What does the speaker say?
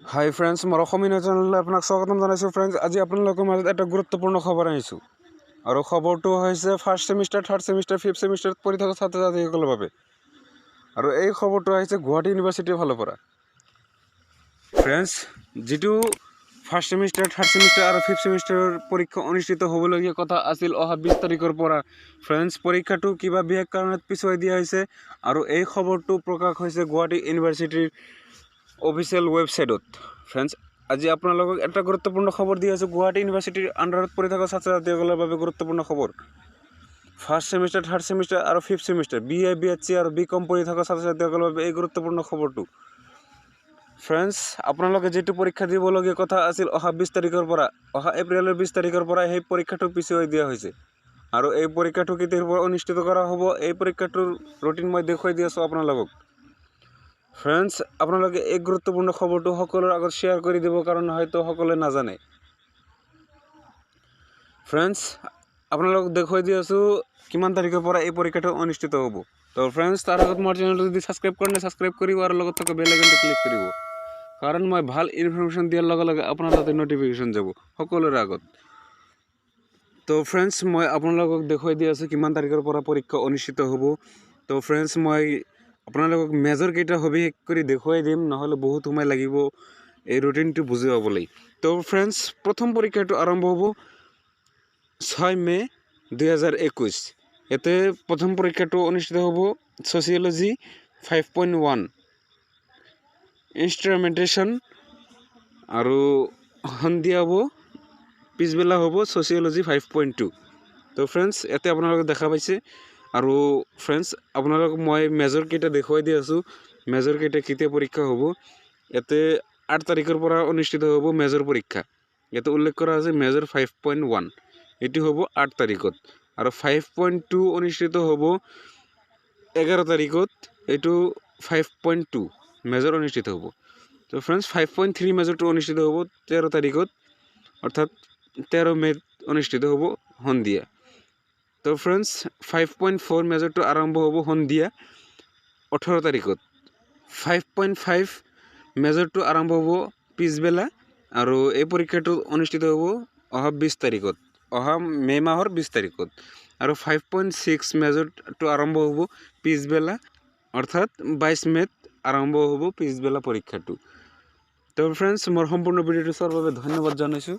Hi friends मोर channel आपनाक स्वागतम जानाइछो friends आज आपनालोকৰ মাজত এটা গুৰুত্বপূৰ্ণ খবৰ আনিছো আৰু খবৰটো হৈছে ফাৰ্ষ্ট সেমিস্টাर থাৰ্ড সেমিস্টাৰ ফিফথ সেমিস্টাৰ পঢ়ি থকা ছাত্ৰ ছাত্ৰীসকলৰ বাবে আৰু এই খবৰটো আহিছে গুৱাহাটী ইউনিভাৰ্চিটিৰ ফালৰ পৰা फ्रेंड्स যেটো ফাৰ্ষ্ট সেমিস্টাৰ থাৰ্ড সেমিস্টাৰ আৰু ফিফথ সেমিস্টাৰৰ পৰীক্ষা অনুষ্ঠিত হ'বলগীয়া কথা আছিল অহা 20 তাৰিখৰ পৰা फ्रेंड्स পৰীক্ষাটো কিবা বিশেষ কাৰণত পিছুৱাই দিয়া হৈছে আৰু এই খবৰটো প্ৰকাশ হৈছে গুৱাহাটী ইউনিভাৰ্চিটিৰ অফিচিয়েল ওয়েবসাইটত फ्रेंड्स आज आपनालोকক এটা গুৰুত্বপূৰ্ণ খবৰ দি আছো গুৱাহাটী ইউনিভাৰ্চিটিৰ আন্ডাৰত পৰি থকা ছাত্ৰ ছাত্ৰীসকলৰ বাবে গুৰুত্বপূৰ্ণ খবৰ ফাৰ্ষ্ট সেমিস্টাৰ থাৰ্ড সেমিস্টাৰ আৰু ফিফথ সেমিস্টাৰ বিএ বিএসসি আৰু বিকম পঢ়ি থকা ছাত্ৰ ছাত্ৰীসকলৰ বাবে এই গুৰুত্বপূৰ্ণ খবৰটো फ्रेंड्स आपनालोকে যেটো পৰীক্ষা দিবলগীয়া কথা আছিল অহা 20 তাৰিখৰ পৰা অহা এপ্ৰিলৰ 20 তাৰিখৰ পৰা এই পৰীক্ষাটো পিছুৱাই দিয়া হৈছে আৰু এই পৰীক্ষাটো কেতিয়াৰ পৰা অনুষ্ঠিত কৰা হ'ব এই পৰীক্ষাটোৰ ৰুটিন মই দেখুৱাই দি আছো आपनालोকক फ्रेंड्स आपनालोके एक गुरुत्वपूर्ण खबरটো সকলৰ আগত শেয়াৰ কৰি দিব কাৰণ হয়তো সকলে নাজানে फ्रेंड्स आपनालोকক দেখুৱাই দি আছো কিমান তাৰিখৰ পৰা এই পৰীক্ষাটো অনুষ্ঠিত হ'ব তো फ्रेंड्स তাৰ আগত মোৰ চেনেলটো যদি সাবস্ক্ৰাইব কৰা নাই সাবস্ক্ৰাইব কৰিব আৰু লগত থকা বেল আইকনটো ক্লিক কৰিব কাৰণ মই ভাল ইনফৰমেশন দিয়াৰ লগে লগে আপোনাৰ তাতে নটিফিকেশন যাব সকলৰ আগত তো फ्रेंड्स মই आपनालोকক দেখুৱাই দি আছো কিমান তাৰিখৰ পৰা পৰীক্ষা অনুষ্ঠিত হ'ব তো फ्रेंड्स মই आपनालोকক मेजर केटा हबि करी देखुवाई दिम নহলে बहुत समय লাগিব এই রুটিনটো বুজি পাবলৈ তো फ्रेंड्स प्रथम পৰীক্ষাটো আৰম্ভ হ'ব 6 মে 2021 এতে প্ৰথম পৰীক্ষাটো অনুষ্ঠিত হ'ব সোশিয়োলজি 5.1 ইনস্ট্ৰুমেন্টেশন আৰু সন্ধিয়া হ'ব পিছবেলা হ'ব সোশিয়োলজি 5.2 তো फ्रेंड्स এতে আপোনালোকে দেখা পাইছে আৰু फ्रेंड्स আপোনালোক মই মেজৰ কেটা দেখুৱাই দি আছো মেজৰ কেটা কেতিয়া পৰীক্ষা হ'ব এতে 8 তাৰিখৰ পৰা অনুষ্ঠিত হ'ব মেজৰ পৰীক্ষা এতে উল্লেখ কৰা আছে মেজৰ 5.1 এটি হ'ব 8 তাৰিখত আৰু 5.2 অনুষ্ঠিত হ'ব 11 তাৰিখত এটো 5.2 মেজৰ অনুষ্ঠিত হ'ব তো फ्रेंड्स 5.3 মেজৰটো অনুষ্ঠিত হ'ব 13 তাৰিখত অৰ্থাৎ 13 মে অনুষ্ঠিত হ'ব সন্ধিয়া तो फ्रेंड्स 5.4 मेजर तो आरंभ होबो सन्धिया 18 तारिखत 5.5 मेजर तो आरंभ होबो पिछबेला और এই পৰীক্ষাটো অনুষ্ঠিত হ'ব অহা 20 তাৰিখত অহা মে মাহৰ 20 তাৰিখত আৰু 5.6 মেজৰ তো আৰম্ভ হ'ব পিছবেলা অৰ্থাৎ 22 মেত আৰম্ভ হ'ব পিছবেলা পৰীক্ষাটো তো फ्रेंड्स মোৰ সম্পূৰ্ণ ভিডিওটো চোৱাৰ বাবে ধন্যবাদ জনাইছো।